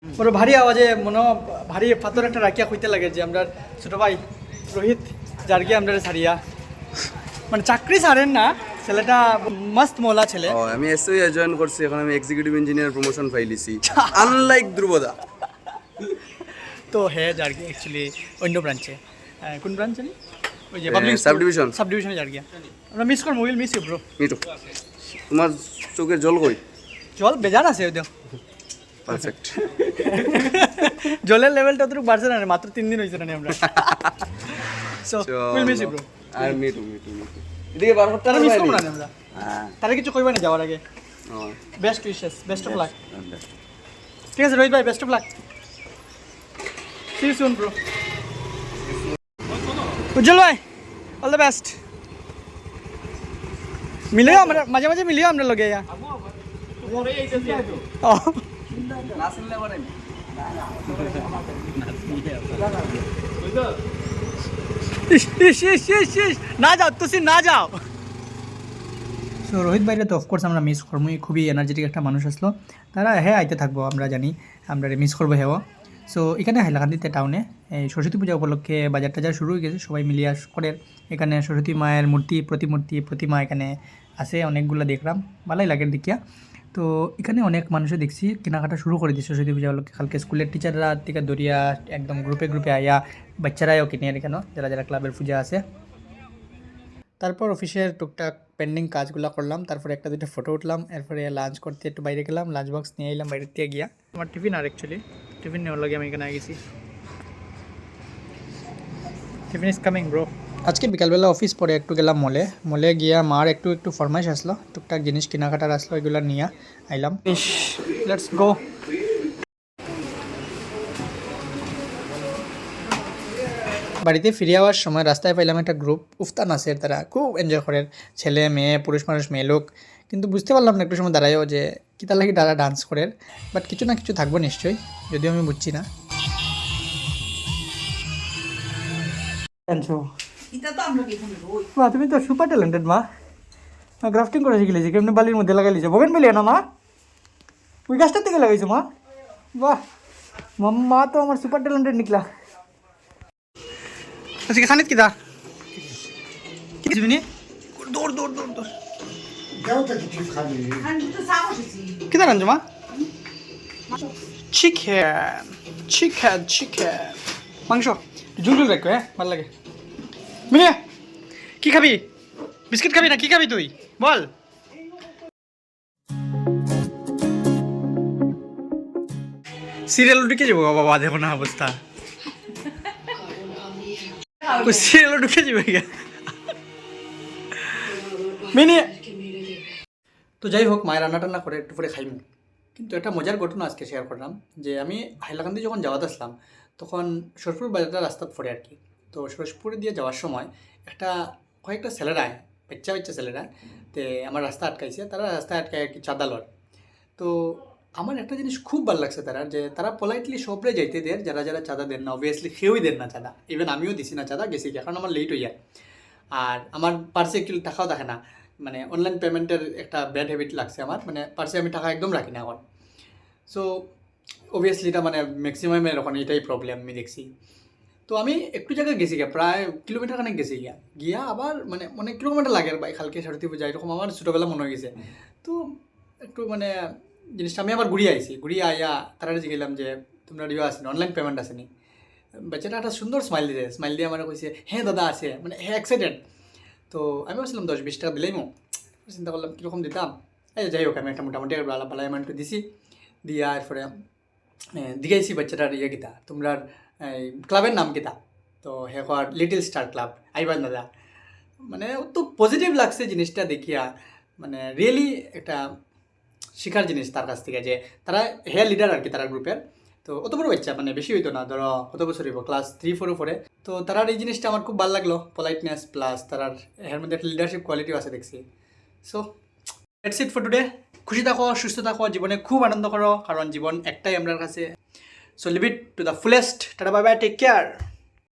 বড় ভারী আওয়াজে মনে ভারী পাথর একটা রাখিয়া কইতে লাগে যে আমরা ছোট ভাই রোহিত জার্গিয়া আমরা ছাড়িয়া মানে চাকরি ছাড়েন না ছেলেটা মস্ত মোলা ছেলে। আমি এসওই জয়েন করছি, এখন আমি এক্সিকিউটিভ ইঞ্জিনিয়ার প্রমোশন পাইলিছি, আনলাইক ধ্রুবদা। তো হ্যাঁ জার্গিয়া অ্যাকচুয়ালি অন্য ব্রাঞ্চে। কোন ব্রাঞ্চ জানি? ওই যে পাবলিক সাব ডিভিশনে জার্গিয়া। আমরা মিস করব, will miss you bro. Mitu, তোমার চোখে জল কই? জল বেজান আছে ওই পারফেক্ট। জলের লেভেলটা তো বাড়ছে না, মাত্র 3 দিন হয়েছে না আমরা। So will miss you bro. আর মিটু এদিকে বার করতে তারা মিস করব না আমরা। হ্যাঁ, তারা কিছু কইবা না যাওয়ার আগে? Best wishes, best of luck. ঠিক আছে রোহিত ভাই, best of luck. See you soon bro. Ujjwal ভাই, অল দ্য বেস্ট। মিলিও আমরা মাঝে মাঝে মিলিও আমরা লগে ইয়া। না যাও তুই না যাও। সো রোহিত ভাইরা তো অফকোর্স আমরা মিস করবো, খুবই এনার্জেটিক একটা মানুষ আসলো। তারা হ্যাঁ আইতে থাকবো, আমরা জানি আমরা মিস করবো হ্যাঁ। সো এখানে হাইলাকান্দিতে টাউনে এই সরস্বতী পূজা উপলক্ষে বাজার টাজার শুরু হয়ে গেছে, সবাই মিলিয়ে করে এখানে সরস্বতী মায়ের প্রতিমা এখানে আছে অনেকগুলো, দেখলাম ভালোই লাগে দেখিয়া। তো এখানে অনেক মানুষে দেখছি কেনাকাটা শুরু করে দিচ্ছে সরস্বতী পূজা উপলক্ষে। কালকে স্কুলের টিচাররা থেকে দরিয়া একদম গ্রুপে আইয়া বাচ্চারাও কিনে এখানে যারা যারা ক্লাবের পূজা আছে। তারপর অফিসের টুকটাক পেন্ডিং কাজগুলো করলাম, তারপরে একটা দুটো ফটো উঠলাম, এরপরে লাঞ্চ করতে একটু বাইরে গেলাম, লাঞ্চ বক্স নিয়ে এলাম বাইরে থেকে গিয়া। আমার টিফিন আর অ্যাকচুয়ালি টিফিন নেওয়ার লাগে আমি এখানে গেছি। Tiffin is coming bro. আজকে বিকালবেলা অফিস পরে একটু গেলাম মলে গিয়া মার একটু ফরমাইশ আসলো, টুকটাক জিনিস কেনাকাটার আসলো, এগুলো নিয়ে আইলাম। Let's go. বাড়িতে ফিরে যাওয়ার সময় রাস্তায় পাইলাম একটা গ্রুপ, উফতান আছে, তারা খুব এনজয় করে, ছেলে মেয়ে পুরুষ মানুষ মেয়ে লোক। কিন্তু বুঝতে পারলাম না একটু সময় দাঁড়ায়ও যে কী তার লাগে তারা ডান্স করে, বাট কিছু না কিছু থাকবো নিশ্চয়ই, যদিও আমি বুঝছি না। মা তুমি তো সুপার ট্যালেন্টেড মা, গ্রাফটিং করে শিখেছি, কেমনি বালির মধ্যে লাগাই লিছো, বগেন মিলিয়ে না মা, ওই গাছটার থেকে লাগাইছো মা, বাহ মা তো আমার সুপার ট্যালেন্টেড নিকলা। আজকে খানিত কিদা কি দিবনি দৌড় কিদা রাঞ্জু মা? চিকেন মাংস ঝুল রাখো, হ্যাঁ ভালো লাগে। মিলে কি খাবি? বিস্কিট খাবি না কি খাবি তুই বল? সিরিয়াল ঢুকে যাবো বাবা, দেখো না অবস্থা, সিরিয়াল ঢুকে যাবে মিনি। তো যাই হোক, মায়ের রান্না টান্না করে একটু পরে খাইমু। কিন্তু একটা মজার ঘটনা আজকে শেয়ার করলাম, যে আমি হাইলাকান্দি যখন যাওয়াত আসলাম তখন সরস্পুর বাজারটা রাস্তা পড়ে আর কি। তো সরস্পুরে দিয়ে যাওয়ার সময় কয়েকটা ছেলেরা বাচ্চা ছেলেরা তে আমার রাস্তা আটকাইছে, তারা রাস্তায় আটকায় আর কি চাঁদা লড়। তো আমার একটা জিনিস খুব ভালো লাগছে তারা, যে তারা পোলাইটলি সবরে যাইতে দেয় যারা যারা চাঁদা দেন না, অবভিয়াসলি কেউই দেন না চাঁদা, ইভেন আমিও দিছি না চাঁদা, গেছি কারণ আমার লেট হয়ে যায়। আর আমার পার্সে একটু টাকাও থাকে না, মানে অনলাইন পেমেন্টের একটা ব্যাড হ্যাবিট লাগছে আমার, মানে পার্সে আমি টাকা একদম রাখি না এখন। সো অবভিয়াসলি এটা মানে ম্যাক্সিমামের ওখানে এটাই প্রবলেম আমি দেখছি। তো আমি একটু জায়গায় গেছি গিয়া, প্রায় কিলোমিটার খানেক গেছি গিয়া আবার মানে অনেক কিলোমিটার লাগে আর বাইক হালকে সরস্বতী পূজা এরকম আমার ছোটোবেলা মনে হয়ে গেছে। তো একটু মানে জিনিসটা আমি আবার ঘুরিয়ে আইয়া তারা গেলাম যে তোমরা ইয়ে আসেনি, অনলাইন পেমেন্ট আসেনি। বাচ্চাটা একটা সুন্দর স্মাইল দিয়ে আমার কইছে হ্যাঁ দাদা আছে, মানে হ্যাঁ এক্সাইটেড। তো আমি ভাবছিলাম 10-20 টাকা দিলেই চিন্তা করলাম কীরকম দিতাম। যাই হোক আমি একটা মোটামুটি ভালো অ্যামাউন্ট দিছি, দিয়া এরপরে দিঘাইছি বাচ্চাটার ইয়ে গীতা, তোমরা ক্লাবের নাম গীতা। তো হে কর লিটল স্টার ক্লাব, আইবান দাদা। মানে তো পজিটিভ লাগছে জিনিসটা দেখিয়া, মানে রিয়েলি একটা শেখার জিনিস তার কাছ থেকে, যে তারা হেয়ার লিডার আর কি তারা গ্রুপের। তো অত বড় বাচ্চা, মানে বেশি হইতো না, ধরো কত বছর হইব, ক্লাস 3-4 পরে। তো তারার এই জিনিসটা আমার খুব ভালো লাগলো, পোলাইটনেস প্লাস তারার এর মধ্যে একটা লিডারশিপ কোয়ালিটিও আছে দেখছি। So that's it for today. খুশি থাকো, সুস্থ থাকো, জীবনে খুব আনন্দ করো, কারণ জীবন একটাই আমার কাছে। So live it to the fullest. Tata bye bye, take care.